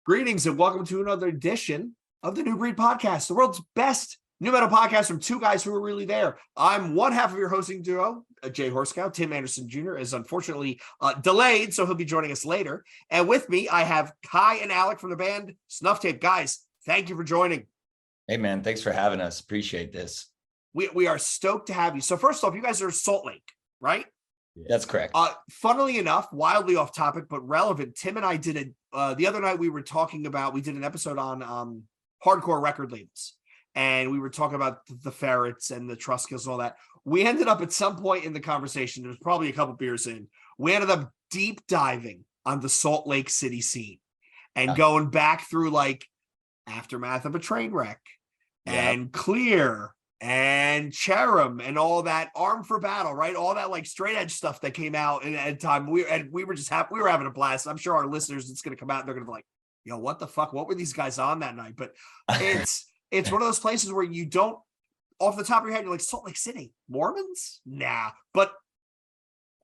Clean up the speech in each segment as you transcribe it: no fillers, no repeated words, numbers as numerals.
Greetings and welcome to another edition of the New Breed Podcast, the world's best new metal podcast from two guys who are really there. I'm one half of your hosting duo, Jay Horskow. Tim Anderson Jr. is unfortunately delayed, so he'll be joining us later. And with me, I have Kai and Alec from the band SnuffxTape. Guys, thank you for joining. Hey, man, thanks for having us. Appreciate this. We are stoked to have you. So first off, you guys are Salt Lake, right? That's correct. Funnily enough, wildly off topic, but relevant, Tim and I did it the other night. We did an episode on hardcore record labels, and we were talking about the Ferrets and the Truscas and all that. We ended up at some point in the conversation, there was probably a couple beers in, we ended up deep diving on the Salt Lake City scene and going back through like Aftermath of a Train Wreck and Clear and Cherem and all that, Armed for Battle, right? All that like straight edge stuff that came out at a time. We were just happy. We were having a blast. I'm sure our listeners, it's going to come out and they're going to be like, yo, what the fuck? What were these guys on that night? But it's one of those places where you don't, off the top of your head, you're like, Salt Lake City, Mormons? Nah. But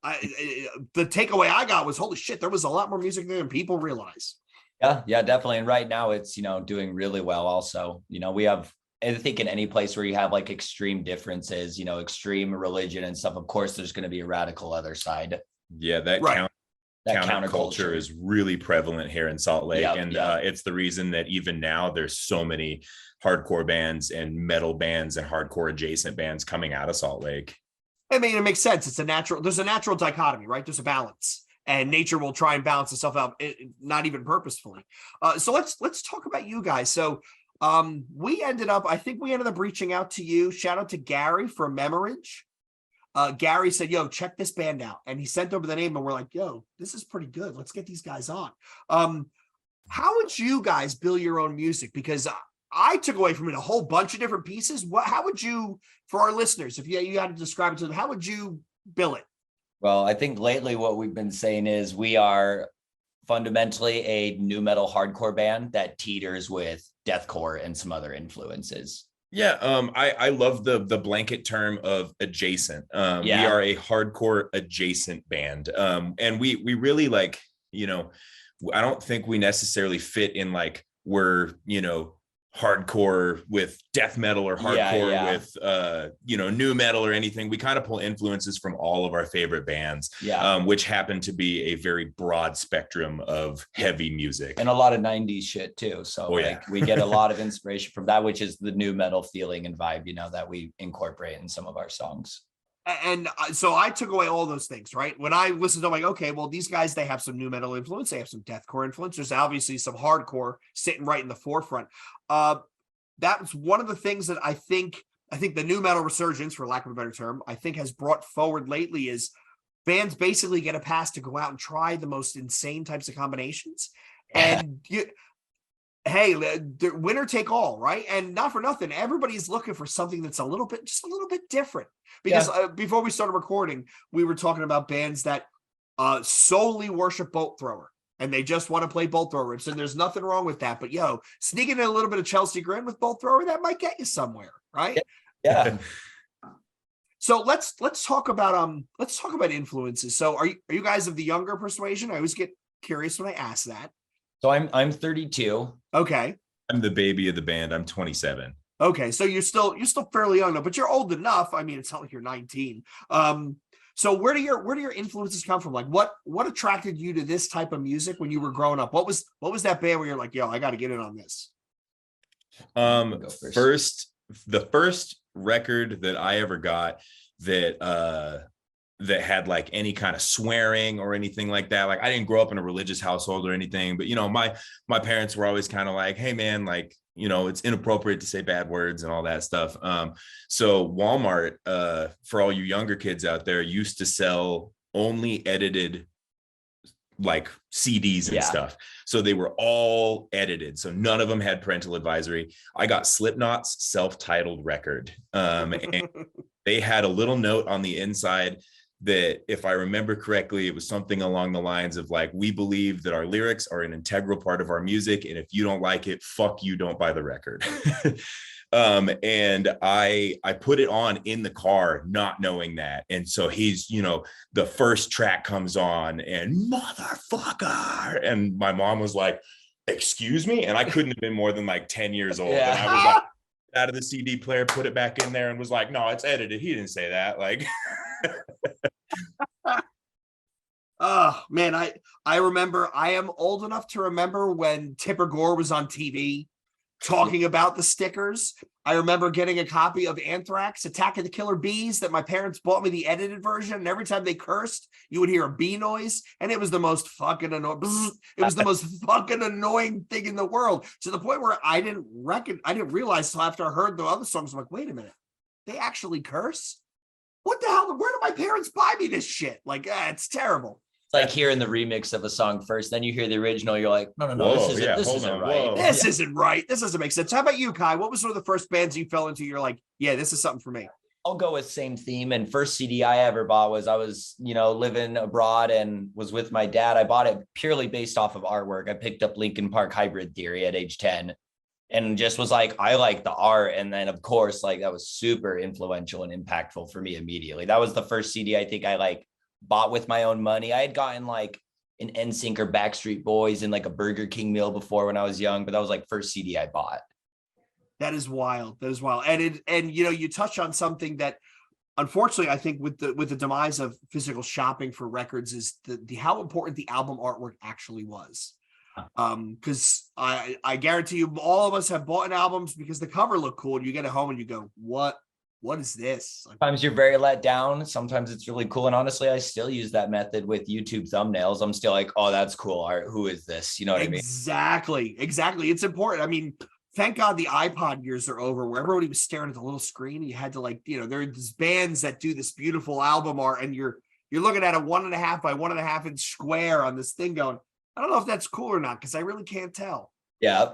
the takeaway I got was, holy shit, there was a lot more music there than people realize. Yeah, definitely. And right now it's, doing really well also. We have, I think in any place where you have like extreme differences, extreme religion and stuff, of course, there's going to be a radical other side. Yeah, that counterculture is really prevalent here in Salt Lake. It's the reason that even now there's so many hardcore bands and metal bands and hardcore adjacent bands coming out of Salt Lake. I mean, it makes sense. There's a natural dichotomy, right? There's a balance. And nature will try and balance itself out, not even purposefully. So let's talk about you guys. So we ended up reaching out to you. Shout out to Gary from Memorage. Gary said, yo, check this band out. And he sent over the name and we're like, yo, this is pretty good. Let's get these guys on. How would you guys bill your own music? Because I took away from it a whole bunch of different pieces. How would you, for our listeners, if you had to describe it to them, how would you bill it? Well, I think lately what we've been saying is we are fundamentally a new metal hardcore band that teeters with deathcore and some other influences. Yeah, I love the blanket term of adjacent. We are a hardcore adjacent band. And we really like, I don't think we necessarily fit in like we're, hardcore with death metal or hardcore with new metal or anything. We kind of pull influences from all of our favorite bands, which happen to be a very broad spectrum of heavy music and a lot of 90s shit too. So we get a lot of inspiration from that, which is the new metal feeling and vibe, that we incorporate in some of our songs. And so I took away all those things, right? When I listened to them, I'm like, okay, well, these guys, they have some new metal influence. They have some deathcore influence. There's obviously some hardcore sitting right in the forefront. That was one of the things that I think the new metal resurgence, for lack of a better term, I think has brought forward lately is bands basically get a pass to go out and try the most insane types of combinations. And winner take all, right? And not for nothing, everybody's looking for something that's just a little bit different. Because before we started recording, we were talking about bands that solely worship Bolt Thrower, and they just want to play Bolt Thrower riffs, and there's nothing wrong with that. But sneaking in a little bit of Chelsea Grin with Bolt Thrower, that might get you somewhere, right? Yeah. So let's talk about influences. So are you guys of the younger persuasion? I always get curious when I ask that. So I'm 32. Okay. I'm the baby of the band. I'm 27. Okay, so you're still fairly young though, but you're old enough. I mean, it's not like you're 19. So where do your influences come from? Like what attracted you to this type of music when you were growing up? What was that band where you're like, yo, I got to get in on this? The first record that I ever got that had like any kind of swearing or anything like that. Like I didn't grow up in a religious household or anything, but my parents were always kind of like, hey man, like, it's inappropriate to say bad words and all that stuff. So Walmart, for all you younger kids out there, used to sell only edited like CDs and stuff. So they were all edited. So none of them had parental advisory. I got Slipknot's self-titled record. And they had a little note on the inside that, if I remember correctly, it was something along the lines of like, we believe that our lyrics are an integral part of our music. And if you don't like it, fuck you, don't buy the record. And I put it on in the car, not knowing that. And so he's, the first track comes on and motherfucker. And my mom was like, excuse me? And I couldn't have been more than like 10 years old. Yeah. And I was like, out of the CD player, put it back in there and was like, no, it's edited. He didn't say that. Like, Oh man, I remember. I am old enough to remember when Tipper Gore was on TV talking about the stickers. I remember getting a copy of Anthrax Attack of the Killer Bees that my parents bought me the edited version, and every time they cursed, you would hear a bee noise, and it was the most fucking annoying. It was the most fucking annoying thing in the world, to the point where I didn't realize till after I heard the other songs. I'm like, wait a minute, they actually curse? What the hell? Where did my parents buy me this shit? Like, it's terrible. It's like hearing the remix of a song first, then you hear the original. You're like, no, Whoa, this isn't right. whoa. This isn't right. This doesn't make sense. How about you, Kai? What was sort of the first bands you fell into? You're like, yeah, this is something for me. I'll go with same theme. And first CD I ever bought was, I was, living abroad and was with my dad. I bought it purely based off of artwork. I picked up Linkin Park Hybrid Theory at age 10 and just was like, I like the art. And then of course, like that was super influential and impactful for me immediately. That was the first CD I think I like bought with my own money. I had gotten like an NSYNC or Backstreet Boys and like a Burger King meal before when I was young, but that was like first CD I bought. That is wild. And you touch on something that unfortunately I think with the demise of physical shopping for records is the how important the album artwork actually was. Because I guarantee you all of us have bought albums because the cover looked cool, and you get it home and you go, what is this? Sometimes you're very let down. Sometimes it's really cool. And honestly, I still use that method with YouTube thumbnails. I'm still like, oh, that's cool art. Who is this? You know what I mean? Exactly. It's important. I mean, thank God the iPod years are over, where everybody was staring at the little screen. And you had to there are these bands that do this beautiful album art, and you're looking at a 1.5 by 1.5 inch square on this thing going, I don't know if that's cool or not, because I really can't tell. Yeah.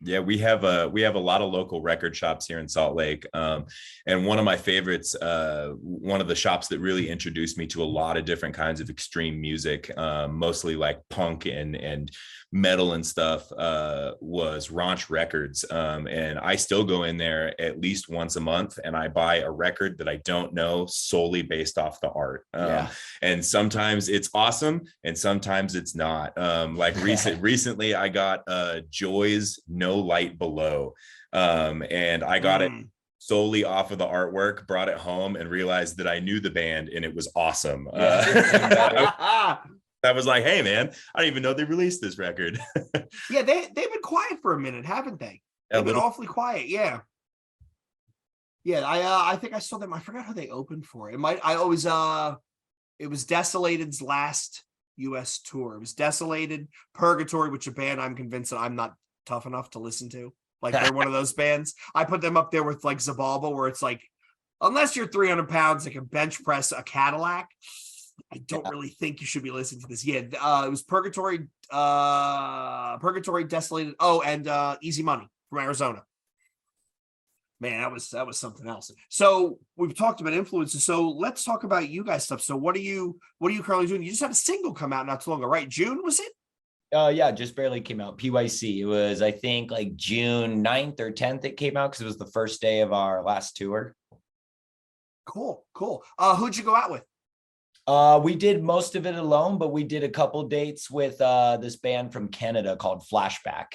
Yeah, we have a lot of local record shops here in Salt Lake. And one of my favorites, one of the shops that really introduced me to a lot of different kinds of extreme music, mostly like punk and metal and stuff, was Raunch Records. And I still go in there at least once a month and I buy a record that I don't know solely based off the art. And sometimes it's awesome and sometimes it's not. Recently I got Joy's No Light Below. And I got it solely off of the artwork, brought it home and realized that I knew the band and it was awesome. I was like, hey man, I didn't even know they released this record. Yeah, they've been quiet for a minute, haven't they? They've been awfully quiet. Yeah. I think I saw them. I forgot how they opened for it. It was Desolated's last US tour. It was Desolated, Purgatory, which is a band I'm convinced that I'm not tough enough to listen to. Like they're one of those bands. I put them up there with like Zabalba, where it's like, unless you're 300 pounds, that can bench press a Cadillac, I don't really think you should be listening to this. Yeah, it was Purgatory, Desolated. Oh, and Easy Money from Arizona. Man, that was something else. So we've talked about influences. So let's talk about you guys stuff. So what are you currently doing? You just had a single come out not too long ago, right? June, was it? Yeah, just barely came out. PYC. It was, I think, like June 9th or 10th it came out because it was the first day of our last tour. Cool. Who'd you go out with? We did most of it alone, but we did a couple dates with this band from Canada called Flashback.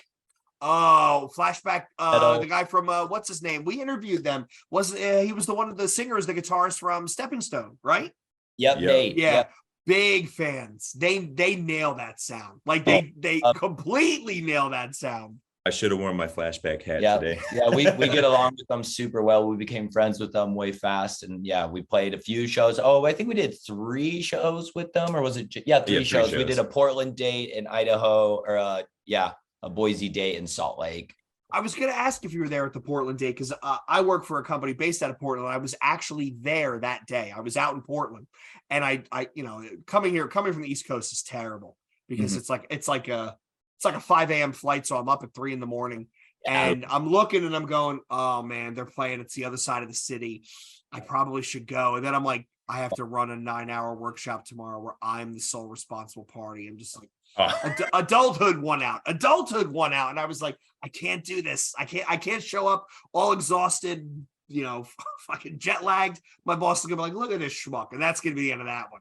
Oh, Flashback. The guy from what's his name? We interviewed them. He was the one of the singers, the guitarist from Stepping Stone, right? Yep. Nate. Yeah. Yep. Big fans. They nail that sound. Like they completely nail that sound. I should have worn my Flashback hat today. Yeah, we get along with them super well. We became friends with them way fast. And yeah, we played a few shows. Oh, I think we did 3 shows with them, or was it? Three shows. We did a Portland date in Idaho, or a Boise date in Salt Lake. I was going to ask if you were there at the Portland date, because I work for a company based out of Portland. I was actually there that day. I was out in Portland, and I coming from the East Coast is terrible because it's like a 5 a.m. flight. So I'm up at 3 a.m. and I'm looking and I'm going, oh man, they're playing. It's the other side of the city. I probably should go. And then I'm like, I have to run a 9-hour workshop tomorrow where I'm the sole responsible party. I'm just like, adulthood won out. And I was like, I can't do this. I can't show up all exhausted, fucking jet lagged. My boss is gonna be like, look at this schmuck. And that's gonna be the end of that one.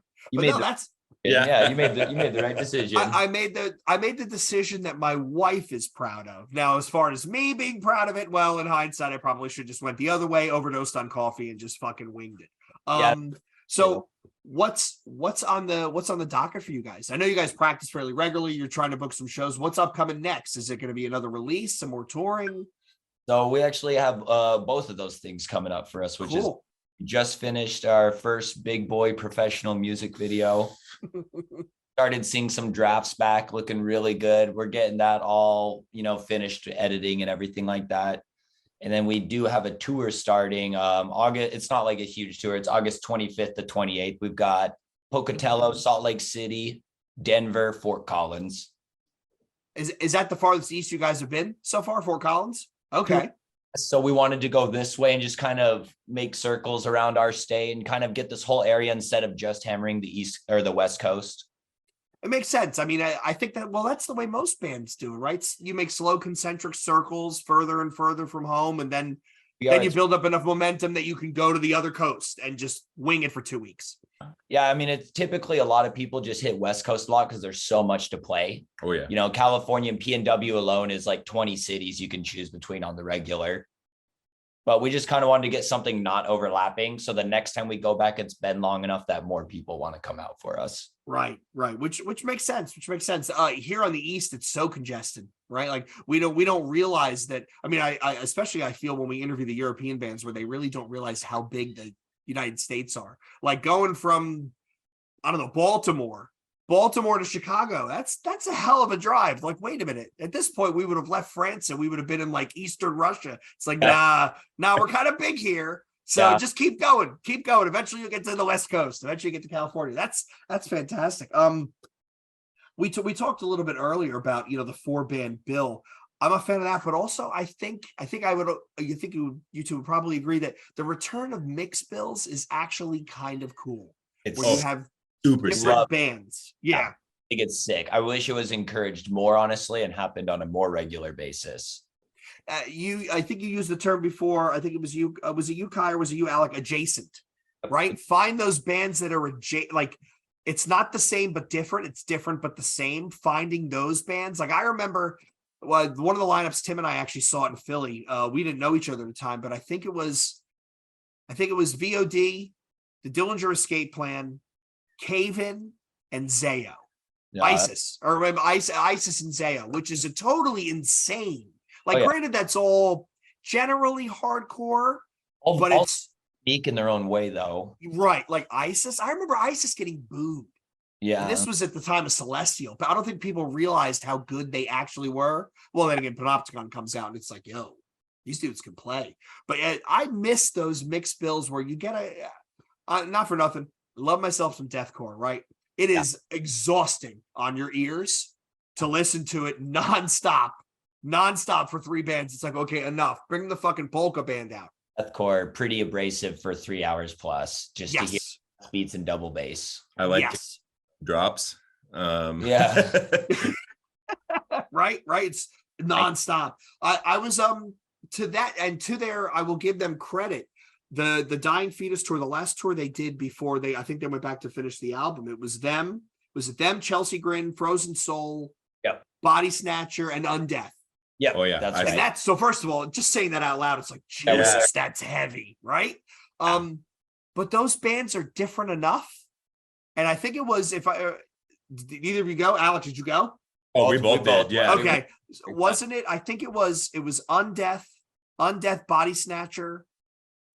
Yeah, you made the right decision. I made the decision that my wife is proud of. Now, as far as me being proud of it, well, in hindsight, I probably should just went the other way, overdosed on coffee, and just fucking winged it. Yeah. So what's on the docket for you guys? I know you guys practice fairly regularly. You're trying to book some shows. What's upcoming next? Is it going to be another release, some more touring? So we actually have both of those things coming up for us, which is we just finished our first big boy professional music video. Started seeing some drafts back, looking really good. We're getting that all, finished editing and everything like that. And then we do have a tour starting August. It's not like a huge tour. It's August 25th to 28th. We've got Pocatello, Salt Lake City, Denver, Fort Collins. Is that the farthest east you guys have been so far, Fort Collins? Okay. So we wanted to go this way and just kind of make circles around our state and kind of get this whole area instead of just hammering the east or the west coast. It makes sense. I mean, I think that, well, that's the way most bands do it, right? You make slow concentric circles further and further from home, and then you build up enough momentum that you can go to the other coast and just wing it for 2 weeks. Yeah, I mean, it's typically a lot of people just hit West Coast a lot because there's so much to play. Oh, yeah. California and PNW alone is like 20 cities you can choose between on the regular. But we just kind of wanted to get something not overlapping. So the next time we go back, it's been long enough that more people want to come out for us. Right. Which makes sense. Here on the East, it's so congested, right? Like we don't realize that. I mean, I especially I feel when we interview the European bands where they really don't realize how big the United States are. Like going from, I don't know, Baltimore to Chicago. That's a hell of a drive. Like, wait a minute. At this point, we would have left France and we would have been in like Eastern Russia. It's like, nah, we're kind of big here. So just keep going. Eventually you'll get to the West Coast. Eventually you get to California. That's fantastic. We talked a little bit earlier about, the 4-band bill. I'm a fan of that, but also I think you two would probably agree that the return of mixed bills is actually kind of cool. You have super different bands. Yeah. I think it's sick. I wish it was encouraged more, honestly, and happened on a more regular basis. I think you used the term before. I think it was you. Was it you, Kai, or was it you, Alec? Adjacent, right? Find those bands that are like it's not the same but different. It's different but the same. Finding those bands. Like I remember one of the lineups Tim and I actually saw it in Philly. We didn't know each other at the time, but I think it was VOD, the Dillinger Escape Plan, Cave In, and Zayo. Yeah. ISIS and Zayo, which is a totally insane. Like, granted, that's all generally hardcore, but it's unique in their own way, though. Right. Like ISIS. I remember ISIS getting booed. Yeah. And this was at the time of Celestial, but I don't think people realized how good they actually were. Well, then again, Panopticon comes out and it's like, yo, these dudes can play. But I miss those mixed bills where you get not for nothing, love myself some deathcore, right? It is exhausting on your ears to listen to it nonstop for 3 bands. It's like, okay, enough. Bring the fucking polka band out. Deathcore, pretty abrasive for 3 hours plus, just to hear beats and double bass. I like drops. Yeah. right. It's nonstop. I was to that and to their, I will give them credit. The Dying Fetus tour, the last tour they did before I think they went back to finish the album. It was them, Chelsea Grin, Frozen Soul, Body Snatcher, and Undeath. Yeah. Oh yeah. That's right. And that's, so first of all, just saying that out loud, it's like, Jesus, that's heavy, right? But those bands are different enough. And I think it was, did either of you go? Alex, did you go? Oh, we both did. Yeah. Okay. Wasn't it? I think it was Undeath, Body Snatcher,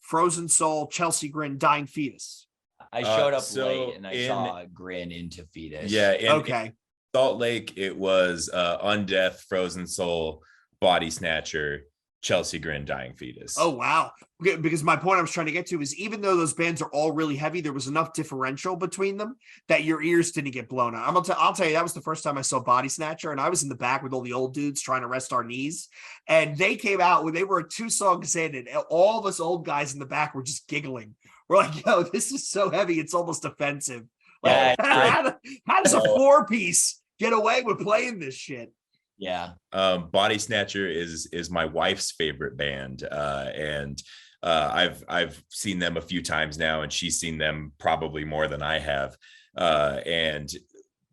Frozen Soul, Chelsea Grin, Dying Fetus. I showed up late and I saw Grin into Fetus. Yeah. Okay. Salt Lake, it was Undeath, Frozen Soul, Body Snatcher, Chelsea Grin, Dying Fetus. Oh, wow. Because my point I was trying to get to is even though those bands are all really heavy, there was enough differential between them that your ears didn't get blown out. I'll tell you, that was the first time I saw Body Snatcher, and I was in the back with all the old dudes trying to rest our knees. And they came out when they were 2 songs in, and all of us old guys in the back were just giggling. We're like, yo, this is so heavy, it's almost offensive. Like, how does a 4-piece get away with playing this shit? Yeah. Body Snatcher is my wife's favorite band. And I've seen them a few times now, and she's seen them probably more than I have. And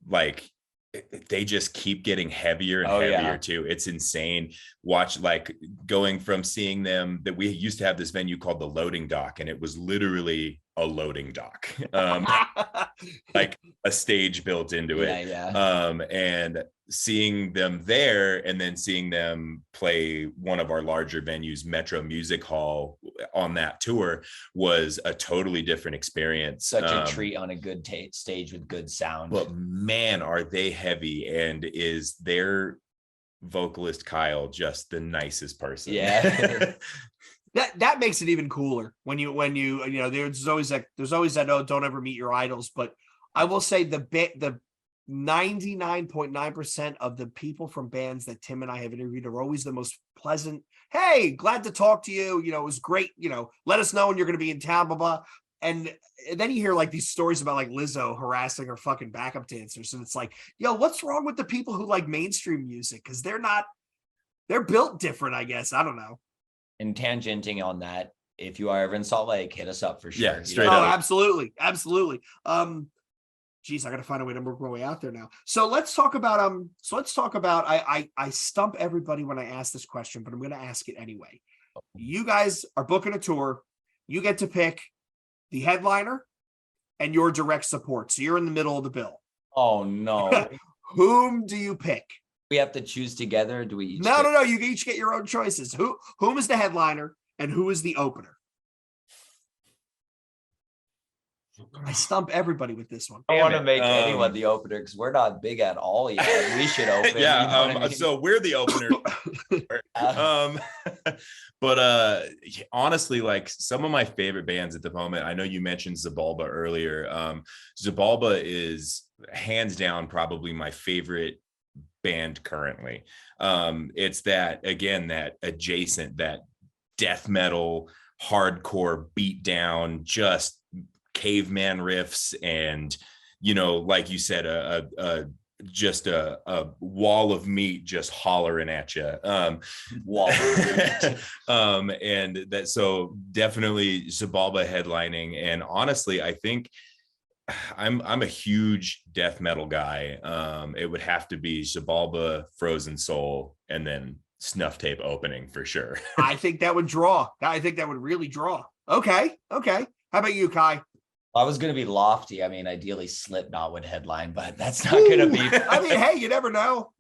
like they just keep getting heavier and heavier too. It's insane. Watch, like, going from seeing them, that we used to have this venue called the Loading Dock, and it was literally a loading dock, like a stage built into it. And seeing them there, and then seeing them play one of our larger venues, Metro Music Hall, on that tour was a totally different experience. Such a treat on a good stage with good sound. But man, are they heavy, and is their vocalist Kyle just the nicest person? Yeah. That makes it even cooler when you know, there's always that, oh, don't ever meet your idols. But I will say the 99.9% of the people from bands that Tim and I have interviewed are always the most pleasant. Hey, glad to talk to you. You know, it was great. You know, let us know when you're going to be in town, blah, blah. And then you hear like these stories about like Lizzo harassing her fucking backup dancers. And it's like, yo, what's wrong with the people who like mainstream music? Because they're built different, I guess. I don't know. And tangenting on that, if you are ever in Salt Lake, hit us up for sure. Yeah, straight up. Absolutely. Geez, I gotta find a way to work my way out there now. So let's talk about I stump everybody when I ask this question, but I'm gonna ask it anyway. You guys are booking a tour, you get to pick the headliner and your direct support. So you're in the middle of the bill. Oh no. Whom do you pick? We have to choose together. Do we each No. You each get your own choices. Whom is the headliner and who is the opener? I stump everybody with this one. I want to make anyone the opener because we're not big at all yet. We should open. Yeah. You know what I mean? So we're the opener. But honestly, like, some of my favorite bands at the moment, I know you mentioned Zabalba earlier. Zabalba is hands down probably my favorite band currently. It's that, again, that adjacent, that death metal, hardcore beat down, just caveman riffs, and, you know, like you said, just a wall of meat just hollering at you. Wall of meat. And that, so definitely Zabalba headlining. And honestly, I think I'm a huge death metal guy. It would have to be Zabalba, Frozen Soul, and then SnuffxTape opening for sure. I think that would draw. I think that would really draw. Okay. How about you, Kai? I was going to be lofty. I mean, ideally Slipknot would headline, but that's not going to be. I mean, hey, you never know.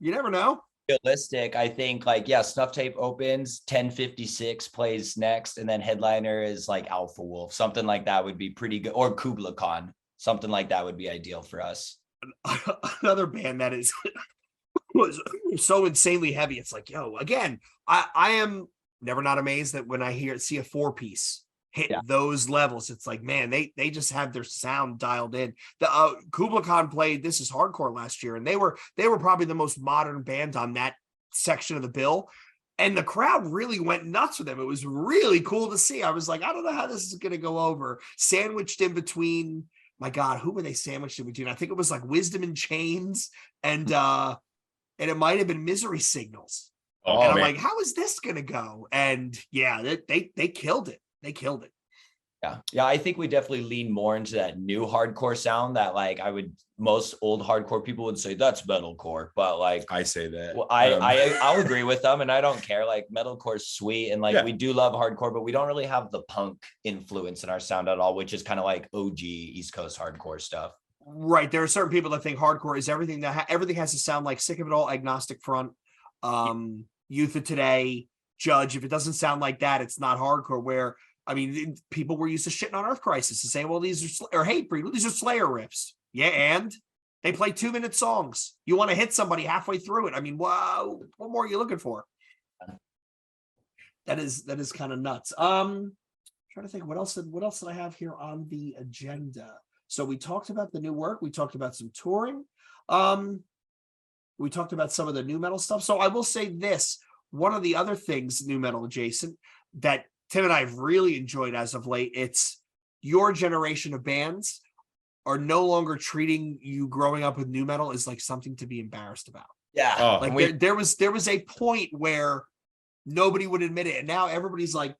Realistic. I think, like, yeah, SnuffxTape opens, 1056 plays next, and then headliner is like Alpha Wolf. Something like that would be pretty good. Or Kubla Khan. Something like that would be ideal for us. Another band that was so insanely heavy. It's like, yo, again, I am never not amazed that when I see a 4-piece hit those levels, it's like, man, they just have their sound dialed in. The Kubla Khan played This Is Hardcore last year, and they were probably the most modern band on that section of the bill, and the crowd really went nuts with them. It was really cool to see. I was like, I don't know how this is going to go over. Sandwiched in between, my God, who were they sandwiched in between? I think it was like Wisdom in Chains, and it might have been Misery Signals. And I'm like, how is this going to go? And yeah, they killed it. They killed it. Yeah. I think we definitely lean more into that new hardcore sound that, like, most old hardcore people would say that's metalcore, but like I say that. Well, I'll agree with them, and I don't care. Like, metalcore is sweet, and like we do love hardcore, but we don't really have the punk influence in our sound at all, which is kind of like OG East Coast hardcore stuff. Right. There are certain people that think hardcore is everything everything has to sound like Sick of It All, Agnostic Front, Youth of Today, Judge. If it doesn't sound like that, it's not hardcore. Where, I mean, people were used to shitting on Earth Crisis and saying, well, these are Hatebreed, these are Slayer riffs. Yeah, and they play 2-minute songs. You want to hit somebody halfway through it. I mean, wow, what more are you looking for? That is kind of nuts. Trying to think what else did I have here on the agenda? So we talked about the new work, we talked about some touring, we talked about some of the new metal stuff. So I will say this, one of the other things, new metal adjacent, that Tim and I have really enjoyed as of late, it's your generation of bands are no longer treating you growing up with new metal as like something to be embarrassed about. Yeah. Like there was a point where nobody would admit it. And now everybody's like,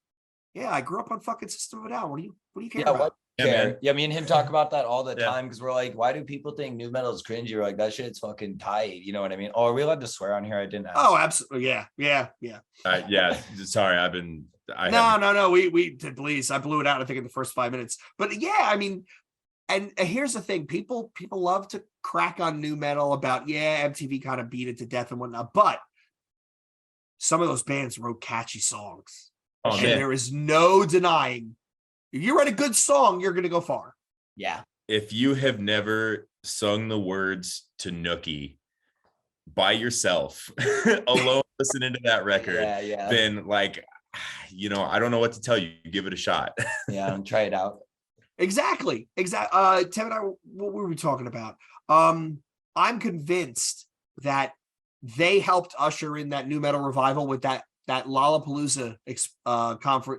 yeah, I grew up on fucking System of a Down. What do you care about? Yeah, man. care. Yeah, me and him talk about that all the Yeah. time because we're like, why do people think new metal is cringy? We're like, that shit's fucking tight. You know what I mean? Oh, are we allowed to swear on here? I didn't ask. Oh, absolutely. Yeah. Yeah. Sorry, I No. We did, please. I blew it out, I think, in the first 5 minutes. But yeah, I mean, and here's the thing: people love to crack on new metal about MTV kind of beat it to death and whatnot, but some of those bands wrote catchy songs. Oh, And man. there is no denying if you write a good song, you're gonna go far. Yeah. If you have never sung the words to Nookie by yourself alone listening to that record, Yeah. then like, I don't know what to tell you. Give it a shot. Yeah, try it out. Exactly. Tim and I, what were we talking about? I'm convinced that they helped usher in that new metal revival with that Lollapalooza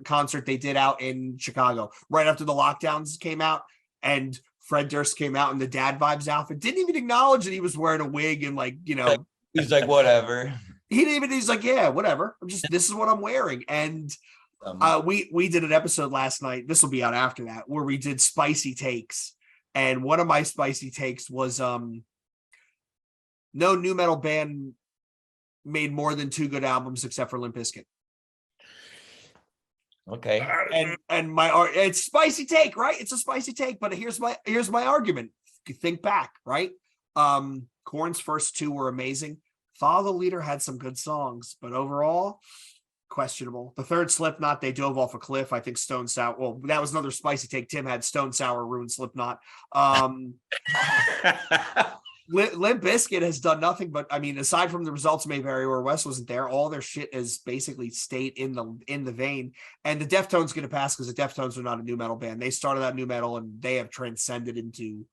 concert they did out in Chicago right after the lockdowns came out, and Fred Durst came out in the Dad Vibes outfit. Didn't even acknowledge that he was wearing a wig and He's like, whatever. He's like, yeah, whatever. This is what I'm wearing. And we did an episode last night. This will be out after that, where we did spicy takes. And one of my spicy takes was no new metal band made more than 2 good albums except for Limp Bizkit. Okay. And it's spicy take, right? It's a spicy take, but here's my argument. You think back, right? Korn's first 2 were amazing. Follow the Leader had some good songs, but overall, questionable. The third, Slipknot, they dove off a cliff. I think Stone Sour. Well, that was another spicy take. Tim had Stone Sour ruin Slipknot. Limp Bizkit has done nothing but, I mean, aside from the Results may vary where Wes wasn't there, all their shit has basically stayed in the vein. And the Deftones going to pass because the Deftones are not a new metal band. They started out new metal and they have transcended into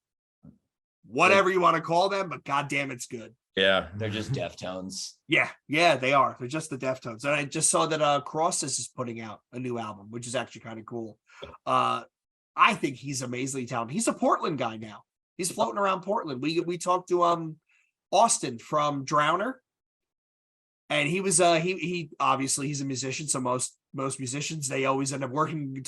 whatever you want to call them, but goddamn, it's good. Yeah, they're just Deftones. Yeah, they are. They're just the Deftones. And I just saw that Crosses is putting out a new album, which is actually kind of cool. I think he's amazingly talented. He's a Portland guy now. He's floating around Portland. We talked to Austin from Drowner, and he was he obviously he's a musician. So most musicians, they always end up working in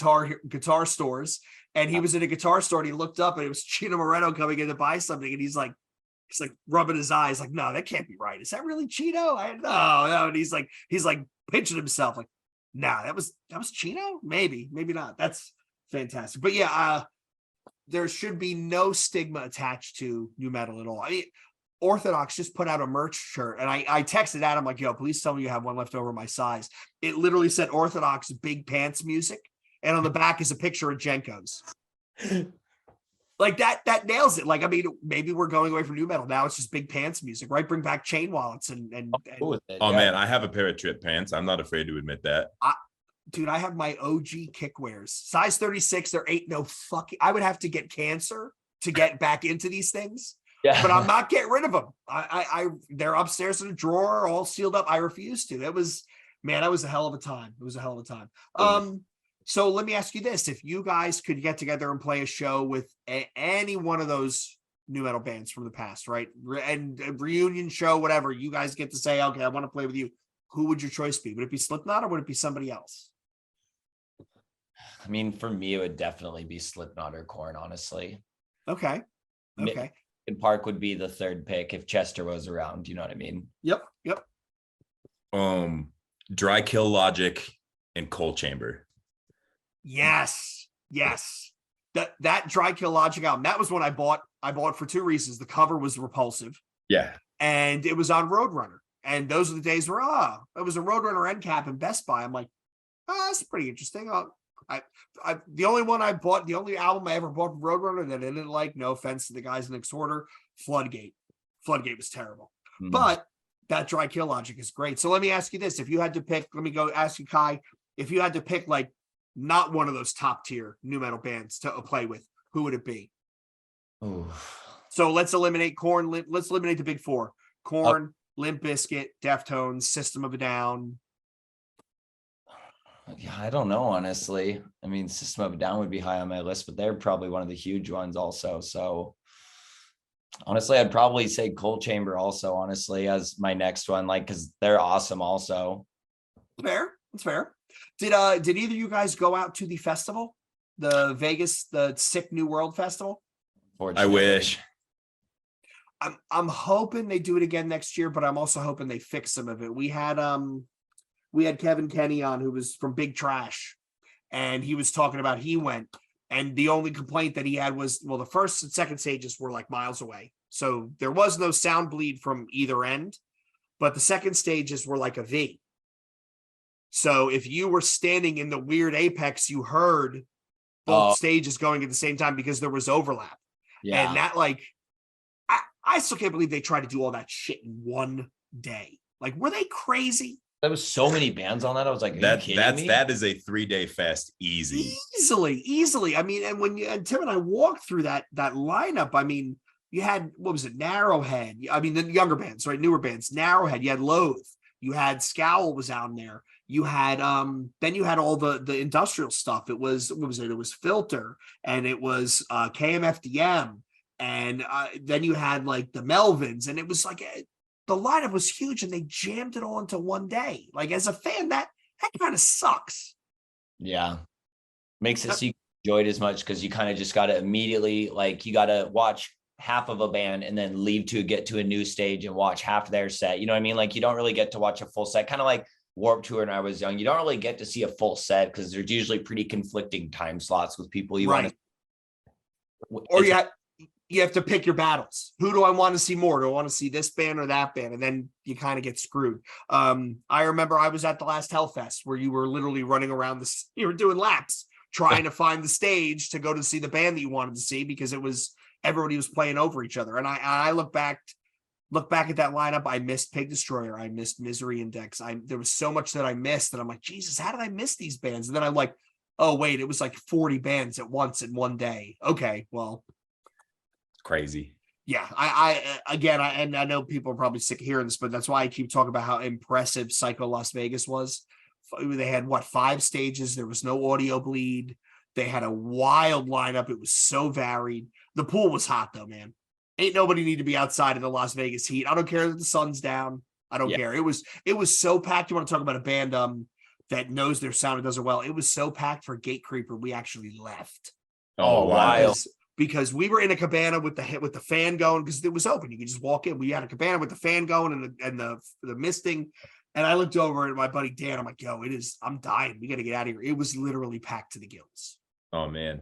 guitar stores. And he was in a guitar store and he looked up and it was Chino Moreno coming in to buy something, and he's like rubbing his eyes like, no, that can't be right. Is that really Chino? No. And he's like pinching himself like, nah, that was Chino. Maybe not. That's fantastic. But yeah, there should be no stigma attached to new metal at all. I mean, Orthodox just put out a merch shirt, and I texted Adam like, yo, please tell me you have one left over my size. It literally said Orthodox Big Pants Music, and on the back is a picture of Jenko's. Like that nails it. Like, I mean, maybe we're going away from new metal. Now it's just Big Pants Music, right? Bring back chain wallets and man, I have a pair of Trip pants. I'm not afraid to admit that. Dude, I have my OG kickwears, size 36. There ain't no fucking, I would have to get cancer to get back into these things. Yeah. But I'm not getting rid of them. They're upstairs in a drawer, all sealed up. I refuse to. That was a hell of a time. It was a hell of a time. So let me ask you this. If you guys could get together and play a show with any one of those new metal bands from the past, right? And a reunion show, whatever, you guys get to say, okay, I want to play with you. Who would your choice be? Would it be Slipknot or would it be somebody else? I mean, for me, it would definitely be Slipknot or Korn, honestly. Okay. Linkin Park would be the third pick if Chester was around. You know what I mean? Yep. Dry Kill Logic and Coal Chamber. Yes. That Dry Kill Logic album, that was one I bought. I bought for 2 reasons. The cover was repulsive. Yeah. And it was on Roadrunner. And those are the days where, it was a Roadrunner end cap in Best Buy. I'm like, that's pretty interesting. The only album I ever bought from Roadrunner that I didn't like, no offense to the guys in Exhorter, Floodgate. Floodgate was terrible. But that Dry Kill Logic is great. So let me ask you this. If you had to pick, let me go ask you, Kai, if you had to pick like not one of those top tier new metal bands to play with, who would it be? Ooh. So let's eliminate Korn. Let's eliminate the big 4. Korn, Limp Bizkit, Deftones, System of a Down. Yeah, I don't know, honestly. I mean, System of a Down would be high on my list, but they're probably one of the huge ones also. So honestly, I'd probably say Coal Chamber also, honestly, as my next one, like, because they're awesome also. Fair. That's fair. Did either of you guys go out to the festival? The Vegas, the Sick New World Festival? I wish. I'm hoping they do it again next year, but I'm also hoping they fix some of it. We had Kevin Kenny on, who was from Big Trash, and he was talking about he went, and the only complaint that he had was, well, the first and second stages were like miles away, so there was no sound bleed from either end, but the second stages were like a V. So if you were standing in the weird apex, you heard both stages going at the same time because there was overlap. Yeah. And that, like, I still can't believe they tried to do all that shit in one day. Like, were they crazy? There was so many bands on that. I was like, that is a 3-day fest Easily. I mean, and Tim and I walked through that lineup. I mean, you had, what was it, Narrowhead? I mean, the younger bands, right? Newer bands. Narrowhead. You had Loathe. You had Scowl was out there. You had then you had all the industrial stuff. It was, what was it? It was Filter, and it was KMFDM, and then you had like the Melvins, and it was like the lineup was huge, and they jammed it all into one day. Like, as a fan, that kind of sucks. Yeah, makes it so you enjoy it as much, because you kind of just got to immediately, like, you got to watch half of a band and then leave to get to a new stage and watch half their set. You know what I mean? Like, you don't really get to watch a full set. Kind of like Warped Tour when I was young. You don't really get to see a full set because there's usually pretty conflicting time slots with people you want to. Or you have to pick your battles. Who do I want to see more? Do I want to see this band or that band? And then you kind of get screwed. I remember I was at the last Hellfest where you were literally running around you were doing laps trying to find the stage to go to see the band that you wanted to see, because everybody was playing over each other. And I look back at that lineup. I missed Pig Destroyer. I missed Misery Index. There was so much that I missed, and I'm like, Jesus, how did I miss these bands? And then I'm like, oh wait, it was like 40 bands at once in one day. Okay, well, crazy. Yeah, I know people are probably sick of hearing this, but that's why I keep talking about how impressive Psycho Las Vegas was. They had 5 stages. There was no audio bleed. They had a wild lineup. It was so varied. The pool was hot though, man. Ain't nobody need to be outside in the Las Vegas heat. I don't care that the sun's down. I don't care. It was so packed. You want to talk about a band that knows their sound and does it well? It was so packed for Gate Creeper, we actually left. Oh, wow. Because we were in a cabana with the fan going, because it was open. You could just walk in. We had a cabana with the fan going and the misting. And I looked over at my buddy Dan. I'm like, yo, I'm dying. We got to get out of here. It was literally packed to the gills. Oh man.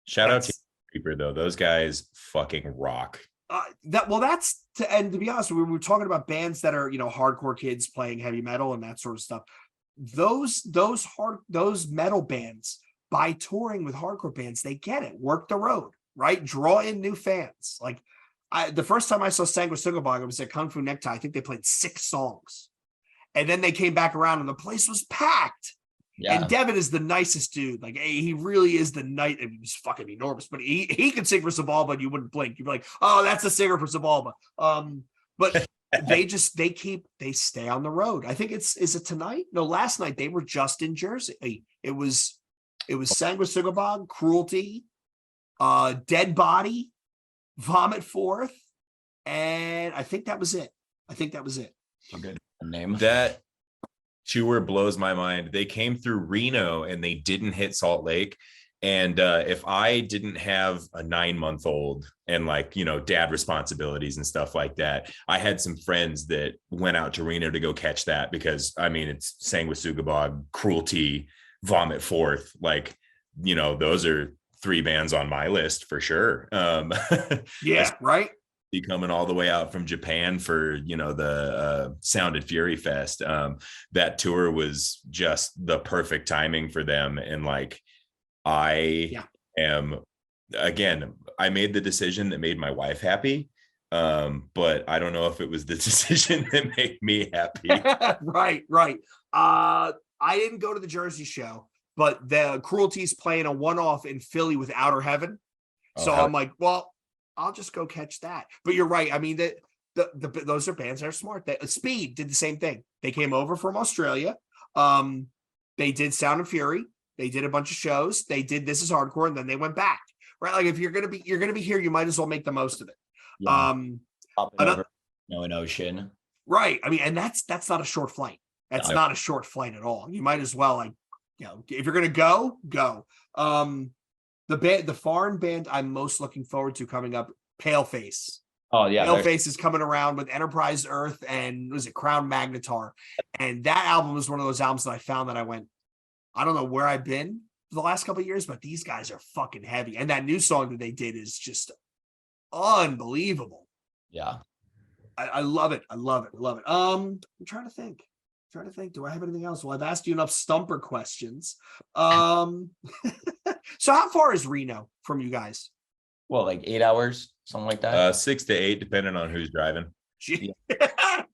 Shout out to Creeper though. Those guys fucking rock. And to be honest, we were talking about bands that are, hardcore kids playing heavy metal and that sort of stuff. Those metal bands, by touring with hardcore bands, they get it. Work the road, right? Draw in new fans. Like, the first time I saw Sanguisugabog, it was at Kung Fu Necktie. I think they played 6 songs, and then they came back around and the place was packed. Yeah. And Devin is the nicest dude. Like, he really is the night. I mean, he's fucking enormous, but he could sing for Zabalba and you wouldn't blink. You'd be like, oh, that's the singer for Zabalba. But they stay on the road. I think is it tonight? No, last night they were just in Jersey. It was Sanguisugabog, Cruelty, Dead Body, Vomit Forth, and I think that was it. A good name. That tour blows my mind. They came through Reno and they didn't hit Salt Lake. And if I didn't have a 9-month-old and dad responsibilities and stuff like that, I had some friends that went out to Reno to go catch that, because it's Sanguisugabog, Cruelty, Vomit Forth. Those are 3 bands on my list for sure. Yeah, right. Be coming all the way out from Japan for the Sound and Fury Fest. That tour was just the perfect timing for them, and I made the decision that made my wife happy, but I don't know if it was the decision that made me happy. Right. I didn't go to the Jersey show, but the Cruelty's playing a one-off in Philly with Outer Heaven, so I'm like, well, I'll just go catch that. But you're right. I mean, those are bands that are smart. Speed did the same thing. They came over from Australia. They did Sound and Fury. They did a bunch of shows. They did This Is Hardcore, and then they went back. Right? Like, if you're gonna be here, you might as well make the most of it. Yeah. An ocean. Right. I mean, and that's not a short flight. That's not a short flight at all. You might as well if you're gonna go. The foreign band I'm most looking forward to coming up, Paleface. Oh yeah, Paleface is coming around with Enterprise Earth and was it Crown Magnetar, and that album was one of those albums that I found that I went, I don't know where I've been for the last couple of years, but these guys are fucking heavy, and that new song that they did is just unbelievable. yeah. I love it. I love it. I love it. I'm trying to think. Do I have anything else? Well, I've asked you enough stumper questions. So how far is Reno from you guys? Well, like 8 hours, something like that. 6 to 8, depending on who's driving.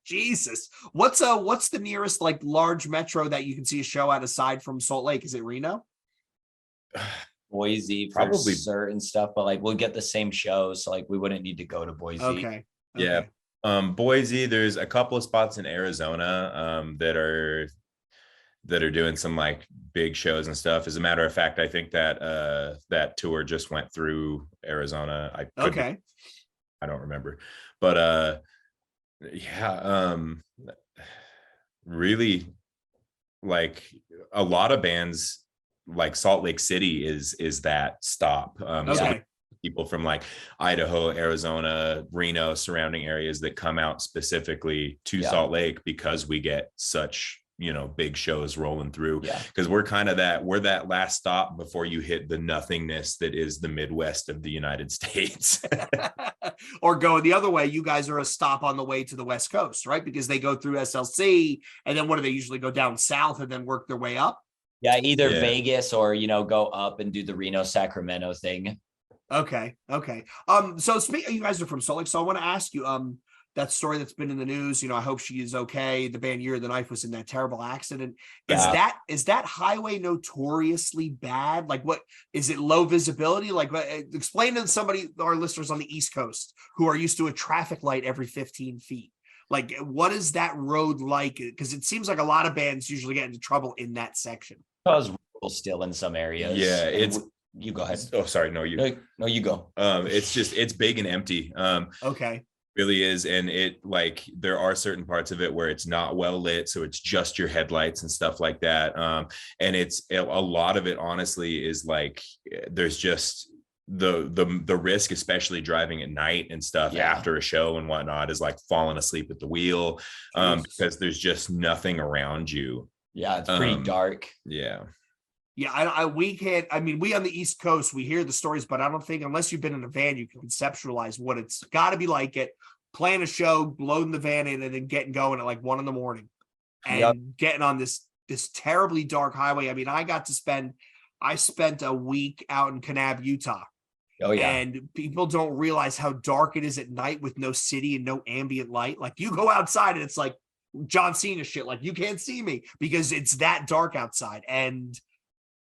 Jesus. What's the nearest like large metro that you can see a show at aside from Salt Lake? Is it Reno? Boise for Probably. certain stuff, but like we'll get the same shows, so like we wouldn't need to go to Boise. Okay. Yeah. Boise, there's a couple of spots in Arizona that are doing some like big shows and stuff. As a matter of fact, I think that that tour just went through Arizona. I don't remember, but really, like a lot of bands, like Salt Lake City is that stop. So people from like Idaho, Arizona, Reno, surrounding areas that come out specifically to Salt Lake because we get such, big shows rolling through, because we're that last stop before you hit the nothingness that is the Midwest of the United States. Or going the other way, you guys are a stop on the way to the West Coast, right? Because they go through SLC, and then what do they usually go down south and then work their way up? Yeah, either Vegas or go up and do the Reno Sacramento thing. Okay. So you guys are from Salt Lake, so I want to ask you that story that's been in the news. I hope she is okay. The band Year of the Knife was in that terrible accident. Is that highway notoriously bad? Like, what is it? Low visibility? Like, explain to somebody, our listeners on the East Coast, who are used to a traffic light every 15 feet. Like, what is that road like? Because it seems like a lot of bands usually get into trouble in that section. Because still in some areas. Yeah, you go ahead. Oh, sorry. No, you go. It's big and empty. Okay. Really is. And it, like, there are certain parts of it where it's not well lit, so it's just your headlights and stuff like that. And it's a lot of it, honestly, is like there's just the risk, especially driving at night and stuff after a show and whatnot, is like falling asleep at the wheel, because there's just nothing around you. Yeah, it's pretty dark. Yeah, we can't. I mean, we on the East Coast, we hear the stories, but I don't think unless you've been in a van, you can conceptualize what it's got to be like. Playing a show, loading the van in, and then getting going at like 1 a.m. and getting on this terribly dark highway. I mean, I spent a week out in Kanab, Utah. Oh yeah. And people don't realize how dark it is at night with no city and no ambient light. Like, you go outside and it's like John Cena shit. Like, you can't see me because it's that dark outside. And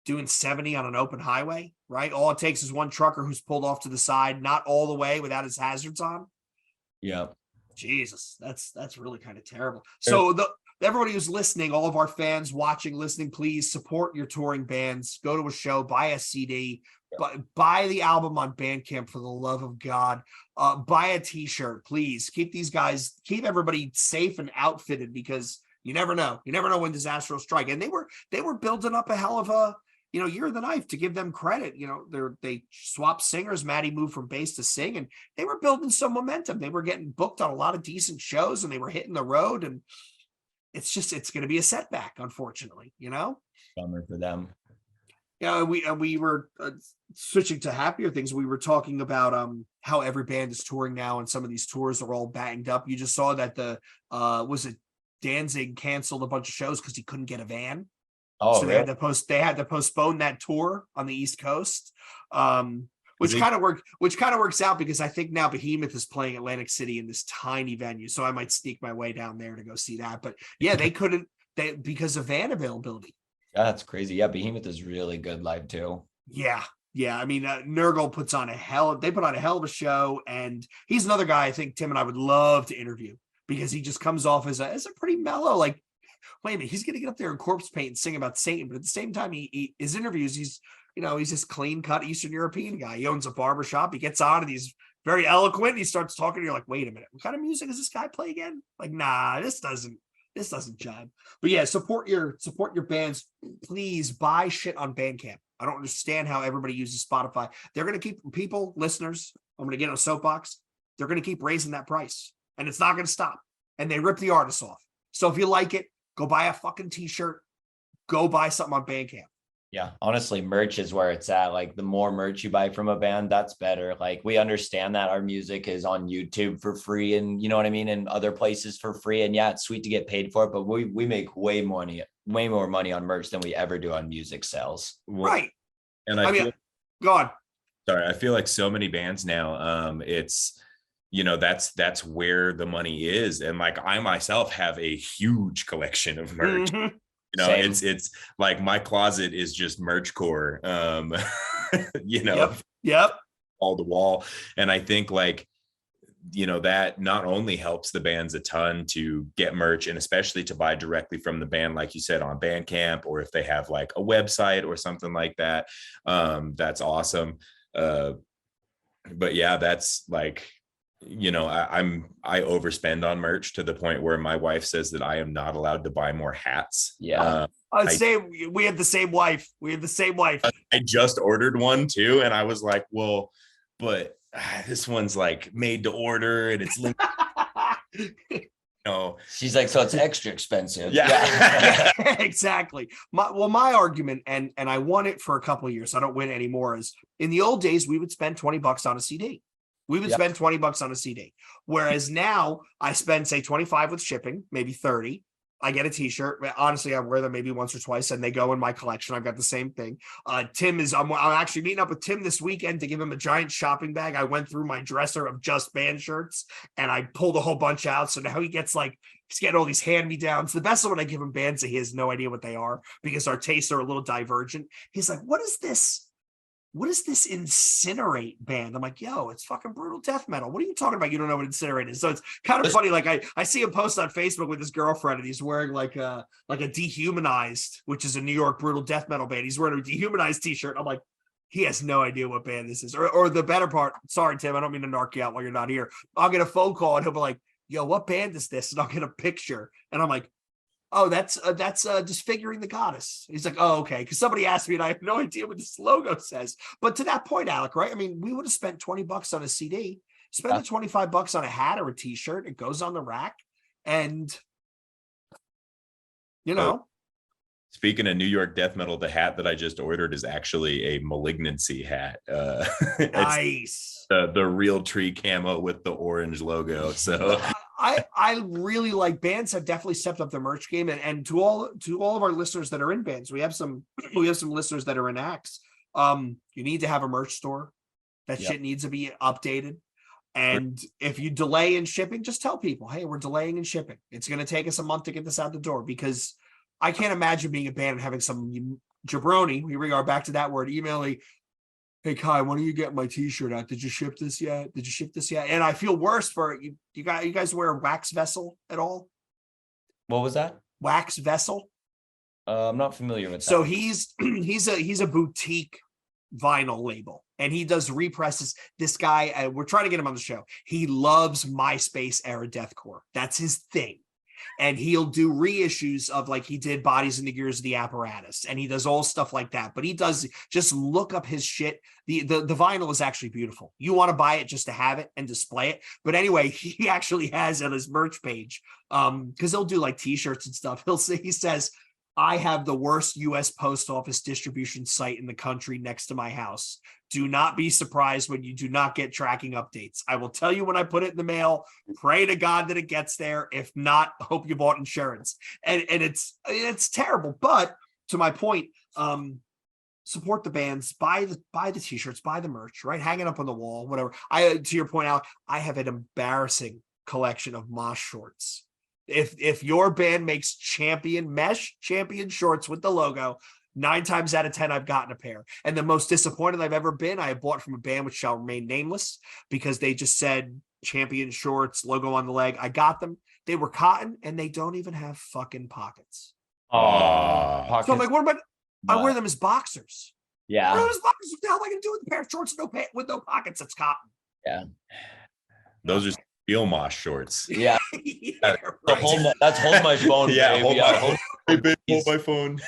doing 70 on an open highway, right? All it takes is one trucker who's pulled off to the side, not all the way without his hazards on. Yeah. Jesus, that's really kind of terrible. So everybody who's listening, all of our fans watching, listening, please support your touring bands. Go to a show, buy a CD, buy the album on Bandcamp for the love of God. Buy a t-shirt, please. Keep everybody safe and outfitted, because you never know. You never know when disaster will strike. And they were building up a hell of a, Year of the Knife, to give them credit. They swapped singers. Maddie moved from bass to sing, and they were building some momentum. They were getting booked on a lot of decent shows, and they were hitting the road. And it's going to be a setback, unfortunately. Bummer for them. Yeah, we were switching to happier things. We were talking about how every band is touring now, and some of these tours are all banged up. You just saw that was it Danzig canceled a bunch of shows because he couldn't get a van. Oh, so really? they had to postpone that tour on the East Coast, which kind of works out, because I think now Behemoth is playing Atlantic City in this tiny venue, so I might sneak my way down there to go see that. But yeah, they couldn't because of van availability. That's crazy. Yeah, Behemoth is really good live too. Yeah. I mean, Nurgle put on a hell of a show, and he's another guy I think Tim and I would love to interview, because he just comes off as a pretty mellow, like, wait a minute, he's going to get up there in corpse paint and sing about Satan, but at the same time, his interviews, he's this clean cut Eastern European guy. He owns a barbershop. He gets on and he's very eloquent. He starts talking, and you're like, wait a minute, what kind of music does this guy play again? Like, nah, this doesn't this doesn't jive. But yeah, support your bands. Please buy shit on Bandcamp. I don't understand how everybody uses Spotify. They're gonna keep listeners. I'm gonna get on a soapbox. They're gonna keep raising that price, and it's not gonna stop. And they rip the artists off. So if you like it, go buy a fucking t-shirt. Go buy something on Bandcamp. Yeah, honestly, merch is where it's at. Like the more merch you buy from a band, that's better. Like we understand that our music is on YouTube for free and you know what I mean, and other places for free. And yeah, it's sweet to get paid for it, but we make way more money on merch than we ever do on music sales. Right. And I feel, go on. Sorry, I feel like so many bands now, it's, you know, that's where the money is. And like I myself have a huge collection of merch. Mhm. You know, Same. it's like my closet is just merch core. You know, Yep. all the wall. And I think like, you know, that not only helps the bands a ton to get merch and especially to buy directly from the band, like you said, on Bandcamp, or if they have like a website or something like that. That's awesome. But yeah, that's like, you know, I overspend on merch to the point where my wife says that I am not allowed to buy more hats. Yeah. We had the same wife. I just ordered one too, and I was like, well, but this one's like made to order and it's limited. No. She's like, so it's extra expensive. Yeah. Exactly. My argument, and I won it for a couple of years, I don't win anymore, is in the old days we would spend $20 on a CD. We would spend $20 on a CD. Whereas now I spend, say, 25 with shipping, maybe 30. I get a t-shirt. Honestly, I wear them maybe once or twice and they go in my collection. I've got the same thing. I'm actually meeting up with Tim this weekend to give him a giant shopping bag. I went through my dresser of just band shirts and I pulled a whole bunch out. So now he's getting all these hand-me-downs. The best of when I give him bands that he has no idea what they are because our tastes are a little divergent. He's like, what is this? What is this Incinerate band? I'm like, yo, it's fucking brutal death metal. What are you talking about? You don't know what Incinerate is. So it's kind of funny. Like I see him post on Facebook with his girlfriend and he's wearing like a Dehumanized, which is a New York brutal death metal band. He's wearing a Dehumanized t-shirt. I'm like, he has no idea what band this is. Or the better part, sorry, Tim, I don't mean to narc you out while you're not here. I'll get a phone call and he'll be like, yo, what band is this? And I'll get a picture. And I'm like, oh, that's Disfiguring the Goddess. He's like, oh, okay. Because somebody asked me and I have no idea what this logo says. But to that point, Alec, right? I mean, we would have spent $20 on a CD, spend the $25 on a hat or a t-shirt. It goes on the rack. And, you know. Speaking of New York death metal, the hat that I just ordered is actually a Malignancy hat. Nice. The real tree camo with the orange logo. So I really like bands have definitely stepped up their merch game, and to all of our listeners that are in bands, we have some listeners that are in acts. You need to have a merch store. That shit needs to be updated. And if you delay in shipping, just tell people, hey, we're delaying in shipping. It's going to take us a month to get this out the door because I can't imagine being a band and having some jabroni. Here we are back to that word, emailing, hey Kai, when are you getting my t-shirt out? Did you ship this yet? And I feel worse for you. You guys wear a Wax Vessel at all? What was that? Wax Vessel. I'm not familiar with that. So he's a boutique vinyl label and he does represses. This guy, we're trying to get him on the show. He loves MySpace era deathcore. That's his thing. And he'll do reissues of like he did Bodies and the Gears of the Apparatus, and he does all stuff like that. But he does just look up his shit. The vinyl is actually beautiful. You want to buy it just to have it and display it. But anyway, he actually has on his merch page, because he'll do like t-shirts and stuff. He says, I have the worst U.S. Post Office distribution site in the country next to my house. Do not be surprised when you do not get tracking updates. I will tell you when I put it in the mail. Pray to God that it gets there. If not, hope you bought insurance. And it's terrible. But to my point, support the bands, buy the t-shirts, buy the merch, right? Hang it up on the wall, whatever. To your point out, I have an embarrassing collection of mosh shorts. If your band makes mesh champion shorts with the logo, 9 times out of 10, I've gotten a pair. And the most disappointed I've ever been, I bought from a band which shall remain nameless because they just said champion shorts, logo on the leg. I got them. They were cotton and they don't even have fucking pockets. Pockets. So I'm like, what am I wear them as boxers. Yeah. I wear them as boxers. What the hell am I going to do with a pair of shorts with no pockets? That's cotton. Yeah. those are Real mosh shorts. Yeah. Yeah, So right. that's hold my phone. Yeah, babe. hold Yeah, my, hey, babe, hold my phone.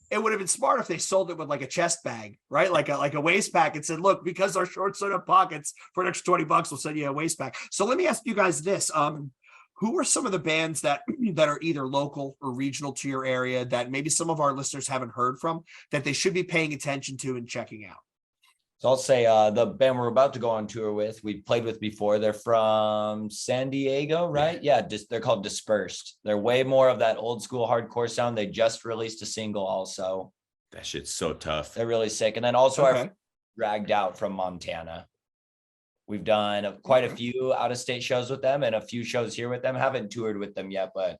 It would have been smart if they sold it with like a chest bag, right? Like a waist pack, and said, look, because our shorts don't have pockets, for an extra $20, we'll send you a waist pack. So let me ask you guys this. Who are some of the bands that are either local or regional to your area that maybe some of our listeners haven't heard from that they should be paying attention to and checking out? So I'll say the band we're about to go on tour with, we played with before. They're from San Diego, right? Yeah, they're called Dispersed. They're way more of that old school hardcore sound. They just released a single also. That shit's so tough. They're really sick. And then also Okay. our Dragged Out from Montana. We've done quite a few out-of-state shows with them and a few shows here with them. Haven't toured with them yet, but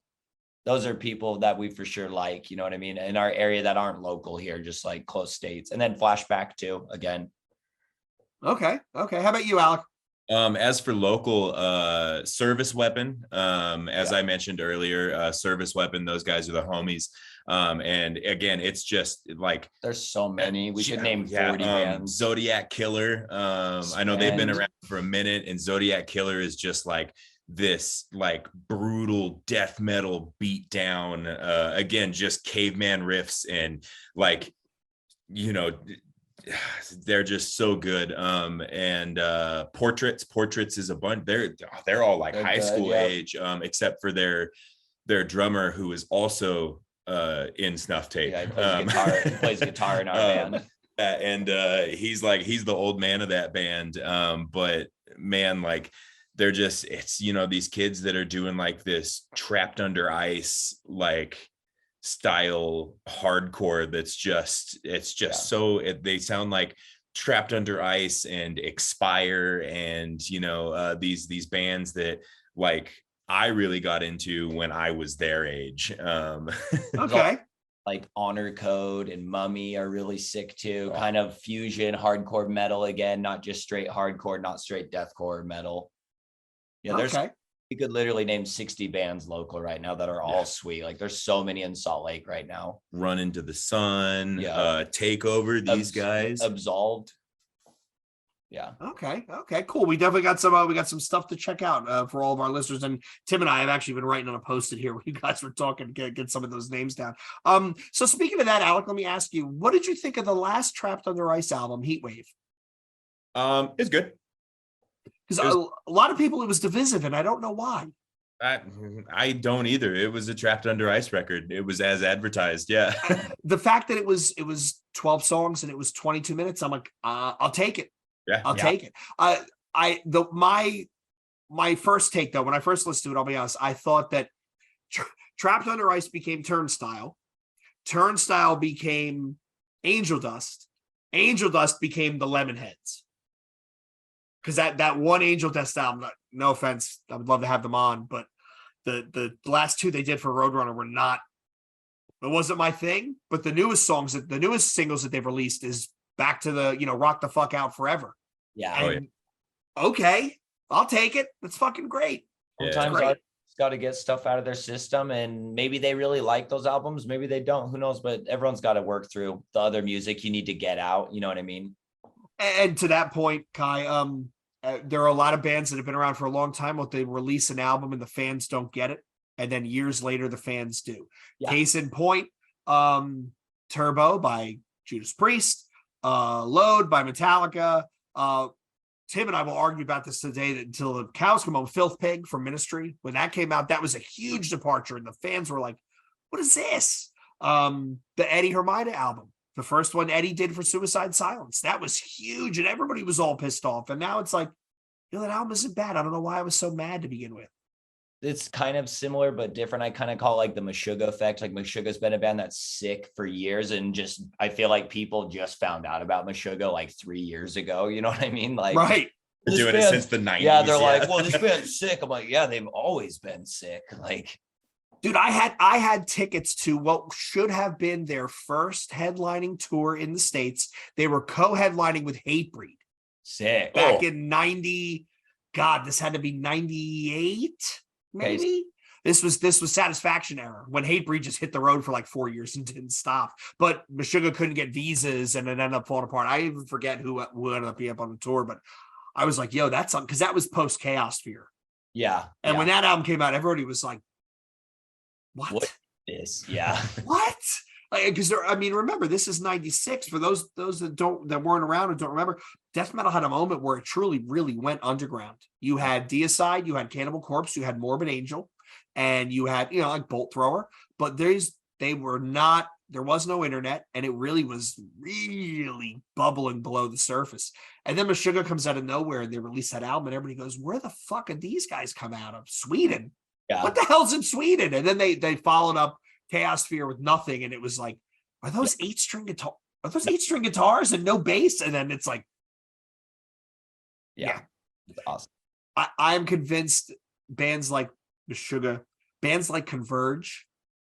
those are people that we for sure like, you know what I mean, in our area that aren't local here, just like close states. And then Flashback too, again. Okay. How about you, Alec? As for local, Service Weapon, as I mentioned earlier, Service Weapon, those guys are the homies. And again, it's just like there's so many. We could name 40 bands. Zodiac Killer. I know they've been around for a minute, and Zodiac Killer is just like this like brutal death metal beat down. Again, just caveman riffs and like, you know, they're just so good. And Portraits is a bunch. They're all like high school age, except for their drummer, who is also in SnuffxTape. Yeah, he plays guitar in our band. And he's the old man of that band. But man, like they're just, it's, you know, these kids that are doing like this Trapped Under Ice like style hardcore that's just, it's just so they sound like Trapped Under Ice and Expire and, you know, these bands that like I really got into when I was their age. Okay. Like Honor Code and Mummy are really sick too. Kind of fusion hardcore metal again, not just straight hardcore, not straight deathcore metal. Yeah, there's you could literally name 60 bands local right now that are all sweet. Like there's so many in Salt Lake right now. Run Into the Sun, Takeover, these guys. Absolved. Yeah. Okay, cool. We definitely got some stuff to check out for all of our listeners. And Tim and I have actually been writing on a post-it here when you guys were talking to get some of those names down. So speaking of that, Alec, let me ask you, what did you think of the last Trapped Under Ice album, Heatwave? It's good. Because a lot of people, it was divisive, and I don't know why. I don't either. It was a Trapped Under Ice record. It was as advertised. Yeah. The fact that it was 12 songs and it was 22 minutes, I'm like, I'll take it. Yeah, I'll take it. My first take though, when I first listened to it, I'll be honest, I thought that Trapped Under Ice became Turnstile. Turnstile became Angel Dust. Angel Dust became the Lemonheads. Because that one Angel Dust album, no offense, I would love to have them on, but the last two they did for Roadrunner were not. It wasn't my thing. But the newest singles that they've released is back to the, Rock the Fuck Out Forever. Yeah. Okay, I'll take it. That's fucking great. Sometimes artists got to get stuff out of their system, and maybe they really like those albums, maybe they don't, who knows, but everyone's got to work through the other music you need to get out, you know what I mean? And to that point, Kai, there are a lot of bands that have been around for a long time, they release an album and the fans don't get it, and then years later the fans do. Case in point, Turbo by Judas Priest, Load by Metallica. Tim and I will argue about this today until the cows come home. Filth Pig from Ministry, when that came out, that was a huge departure, and the fans were like, what is this? The Eddie Hermida album, the first one Eddie did for Suicide Silence, that was huge, and everybody was all pissed off. And now it's like, that album isn't bad. I don't know why I was so mad to begin with. It's kind of similar but different. I kind of call it like the Meshuggah effect. Like Meshuggah's been a band that's sick for years, and just I feel like people just found out about Meshuggah like 3 years ago. You know what I mean? Like, right. They're doing it since the 90s. Yeah, they're like, well, this band's sick. I'm like, yeah, they've always been sick. Like, dude, I had tickets to what should have been their first headlining tour in the States. They were co-headlining with Hatebreed. Sick. Back in 90. God, this had to be 98. Maybe. Okay. This was Satisfaction era when Hatebreed just hit the road for like 4 years and didn't stop. But Meshuggah couldn't get visas and it ended up falling apart. I even forget who ended up being up on the tour, but I was like, yo, that's something, because that was post Chaos Fear. Yeah. And yeah. when that album came out, everybody was like, what? Is yeah. What? Like, because I mean, remember, this is 96. For those that weren't around and don't remember, death metal had a moment where it truly really went underground. You had Deicide, you had Cannibal Corpse, you had Morbid Angel, and you had, like Bolt Thrower, but they were not, there was no internet, and it really was really bubbling below the surface. And then Meshuggah comes out of nowhere and they release that album, and everybody goes, where the fuck did these guys come out of? Sweden. Yeah. What the hell's in Sweden? And then they followed up Chaos Sphere with Nothing, and it was like, are those 8-string guitar? Are those 8-string guitars and no bass? And then it's like, yeah. It's awesome. I am convinced bands like Meshuggah, bands like Converge,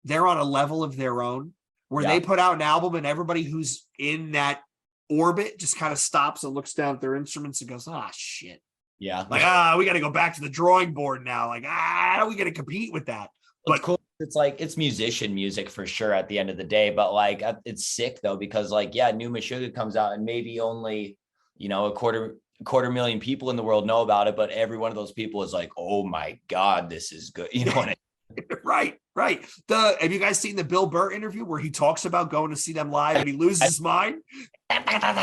they're on a level of their own where they put out an album and everybody who's in that orbit just kind of stops and looks down at their instruments and goes, shit. Yeah. Like, we got to go back to the drawing board now. Like, how are we going to compete with that? But cool. It's like, it's musician music for sure at the end of the day, but like, it's sick though, because like, new Meshuggah comes out and maybe only, a quarter million people in the world know about it, but every one of those people is like, oh my God, this is good. You know what I mean? Right. Have you guys seen the Bill Burr interview where he talks about going to see them live and he loses his mind? Imagine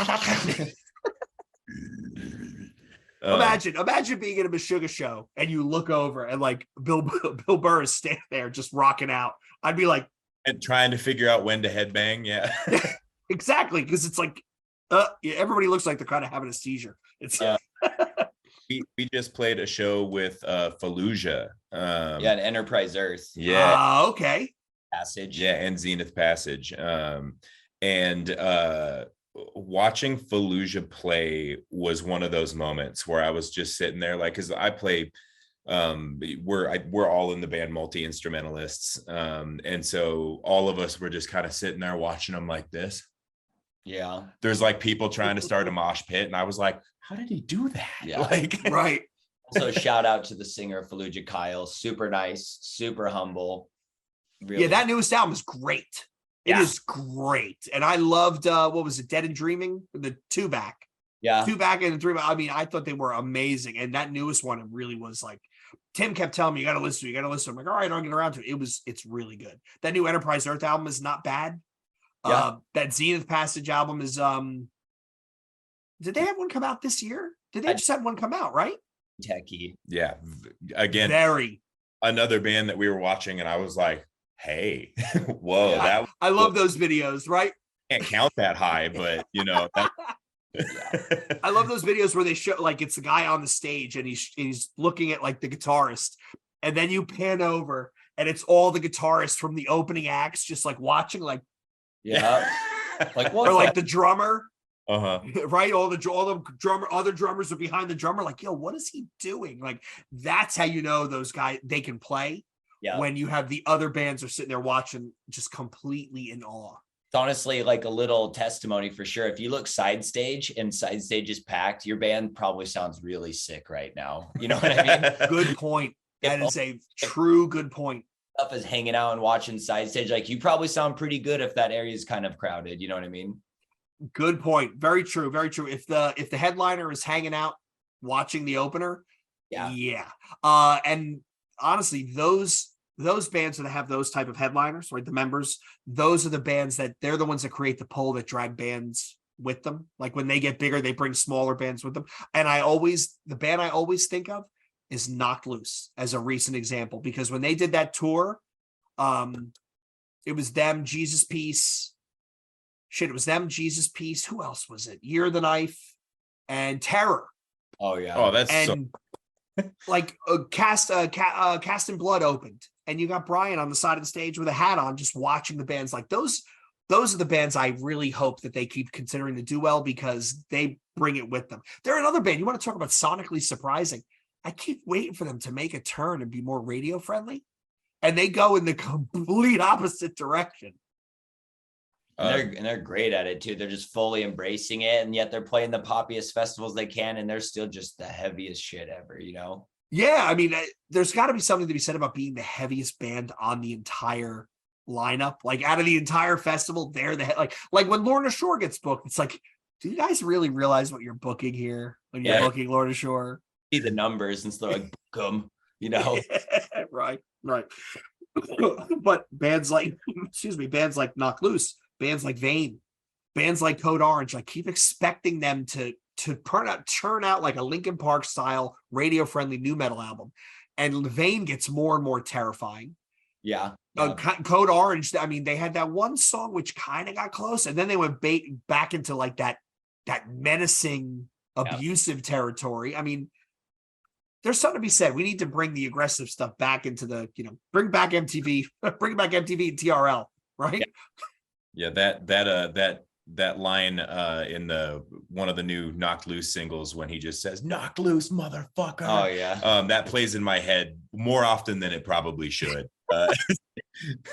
being in a Meshuggah show and you look over and like Bill Burr is standing there just rocking out. I'd be like, and trying to figure out when to headbang. Yeah, exactly. Because it's like, everybody looks like they're kind of having a seizure. It's we just played a show with Fallujah. an Enterprise Earth. Yeah. Okay. Passage. Yeah, and Zenith Passage. And watching Fallujah play was one of those moments where I was just sitting there, like, because I play, we're all in the band multi-instrumentalists, and so all of us were just kind of sitting there watching them like this. Yeah, there's like people trying to start a mosh pit, and I was like, how did he do that? Yeah, like, right. So shout out to the singer of Fallujah, Kyle. Super nice, super humble. Really. Yeah, that newest album is great. It is great. And I loved, what was it, Dead and Dreaming? The two-back. Yeah. Two-back and the three-back. I mean, I thought they were amazing. And that newest one, it really was like, Tim kept telling me, you got to listen. I'm like, all right, I'll get around to it. It's really good. That new Enterprise Earth album is not bad. Yeah. That Zenith Passage album is, did they have one come out this year? Did they just have one come out, right? Techie. Yeah. Again, another band that we were watching, and I was like, hey, whoa, yeah, I love those videos, right? Can't count that high, but I love those videos where they show, like, it's the guy on the stage and he's looking at like the guitarist, and then you pan over and it's all the guitarists from the opening acts just like watching, like, like what? Or like the drummer, right? All the other drummers are behind the drummer, like, yo, what is he doing? Like, that's how you know those guys, they can play. Yeah. When you have the other bands are sitting there watching just completely in awe. It's honestly like a little testimony for sure. If you look side stage and side stage is packed, your band probably sounds really sick right now. You know what I mean? Good point. That is a true good point. Stuff is hanging out and watching side stage. Like, you probably sound pretty good if that area is kind of crowded. You know what I mean? Good point. Very true. Very true. If the headliner is hanging out watching the opener. Yeah. And honestly, those bands that have those type of headliners, right? The members, those are the bands that they're the ones that create the pull that drag bands with them. Like, when they get bigger, they bring smaller bands with them. And the band I always think of is Knocked Loose as a recent example, because when they did that tour, it was them, Jesus Piece. It was them, Jesus Piece. Who else was it? Year of the Knife and Terror. Oh yeah. Oh, that's like Cast in Blood opened, and you got Brian on the side of the stage with a hat on, just watching the bands. Like, those are the bands I really hope that they keep considering to do well, because they bring it with them. They're another band. You want to talk about sonically surprising? I keep waiting for them to make a turn and be more radio friendly, and they go in the complete opposite direction. And they're great at it too. They're just fully embracing it, and yet they're playing the poppiest festivals they can, and they're still just the heaviest shit ever, you know? Yeah, I mean, there's got to be something to be said about being the heaviest band on the entire lineup. Like, out of the entire festival, they're the like when Lorna Shore gets booked, it's like, do you guys really realize what you're booking here when you're booking Lorna Shore? See the numbers and stuff, like, book them. you know. Right. But bands like, bands like Knock Loose, bands like Vane, bands like Code Orange, I keep expecting them to turn out like a Linkin Park style radio friendly new metal album, and Vane gets more and more terrifying. Yeah. Code Orange, I mean, they had that one song which kind of got close, and then they went back into like that menacing, abusive territory. I mean, there's something to be said. We need to bring the aggressive stuff back into the, bring back MTV and TRL, right? Yeah, that line in the one of the new Knocked Loose singles when he just says "Knocked Loose, motherfucker." Oh yeah. That plays in my head more often than it probably should.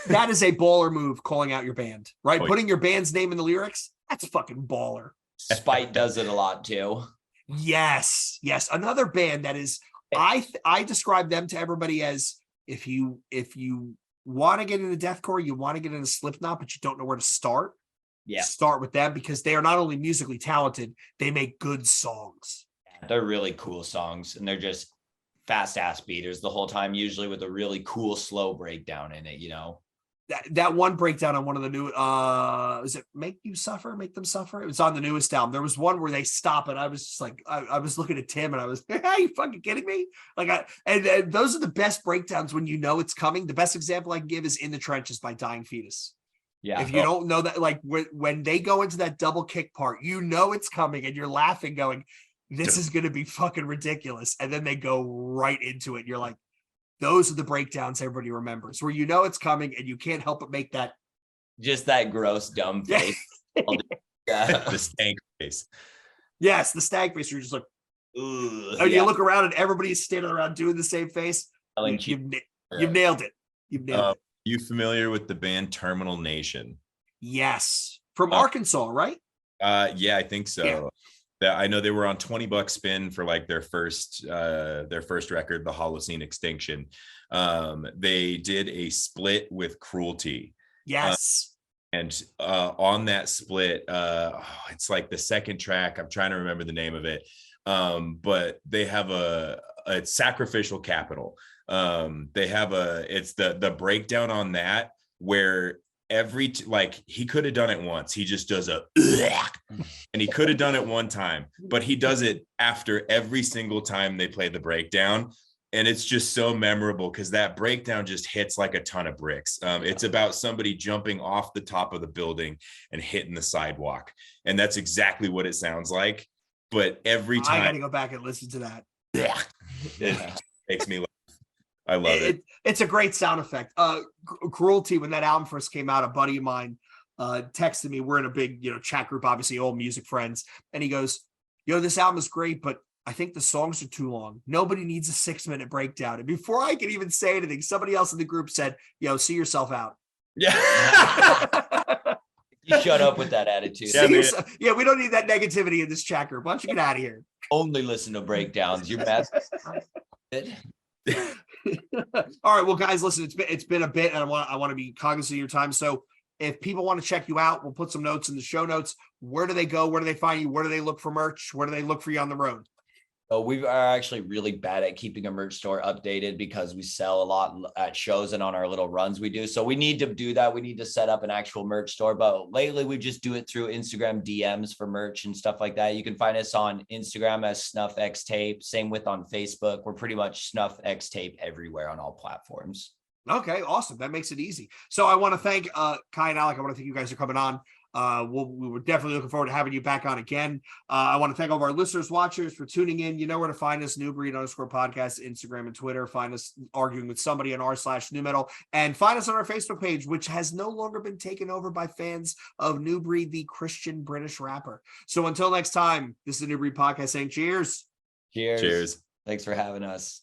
That is a baller move, calling out your band, right? Oh, Putting your band's name in the lyrics. That's fucking baller. Spite does it a lot too. Yes. Another band that is, I describe them to everybody as, if you want to get into deathcore, you want to get into Slipknot, but you don't know where to start. Yeah. Start with them, because they are not only musically talented, they make good songs. They're really cool songs, and they're just fast ass beaters the whole time, usually with a really cool slow breakdown in it, That one breakdown on one of the new is it Make Them Suffer? It was on the newest album. There was one where they stop, and I was just like, I was looking at Tim and I was, hey, are you fucking kidding me? Like, and those are the best breakdowns when you know it's coming. The best example I can give is In the Trenches by Dying Fetus. Yeah. If you don't know that, like when they go into that double kick part, you know it's coming, and you're laughing, going, this is going to be fucking ridiculous. And then they go right into it. And you're like, those are the breakdowns everybody remembers, where you know it's coming and you can't help but make that. Just that gross, dumb face. The stank face. Yes, the stank face. You're just like, and you look around and everybody's standing around doing the same face. You've nailed it. You've nailed it. You familiar with the band Terminal Nation? Yes. From Arkansas, right? Yeah, I think so. Yeah. I know they were on $20 spin for like their first record, the Holocene Extinction. They did a split with Cruelty. Yes. And on that split, it's like the second track. I'm trying to remember the name of it. But they have a Sacrificial Capital. They have it's the breakdown on that where he could have done it once. He just does and he could have done it one time, but he does it after every single time they play the breakdown. And it's just so memorable because that breakdown just hits like a ton of bricks. It's about somebody jumping off the top of the building and hitting the sidewalk. And that's exactly what it sounds like. But every time I got to go back and listen to that. It makes me laugh. I love it. It's a great sound effect. Cruelty, when that album first came out, a buddy of mine texted me. We're in a big, chat group, obviously old music friends. And he goes, this album is great, but I think the songs are too long. Nobody needs a 6-minute breakdown. And before I could even say anything, somebody else in the group said, see yourself out. Yeah. You shut up with that attitude. Yeah, we don't need that negativity in this chat group. Why don't you get out of here? Only listen to breakdowns. You're mad. All right, well, guys, listen, it's been a bit, and I want to be cognizant of your time. So if people want to check you out, we'll put some notes in the show notes. Where do they go? Where do they find you? Where do they look for merch? Where do they look for you on the road? So we are actually really bad at keeping a merch store updated because we sell a lot at shows and on our little runs we do. So we need to do that. We need to set up an actual merch store. But lately we just do it through Instagram DMs for merch and stuff like that. You can find us on Instagram as SnuffxTape. Same with on Facebook. We're pretty much SnuffxTape everywhere on all platforms. Okay, awesome. That makes it easy. So I want to thank Kai and Alec. I want to thank you guys for coming on. We were definitely looking forward to having you back on again. I want to thank all of our listeners, watchers for tuning in. You know where to find us, New Breed _podcast, Instagram and Twitter. Find us arguing with somebody on r/New Metal, and find us on our Facebook page, which has no longer been taken over by fans of New Breed, the Christian British rapper. So until next time, this is the New Breed podcast saying cheers. Cheers. Thanks for having us.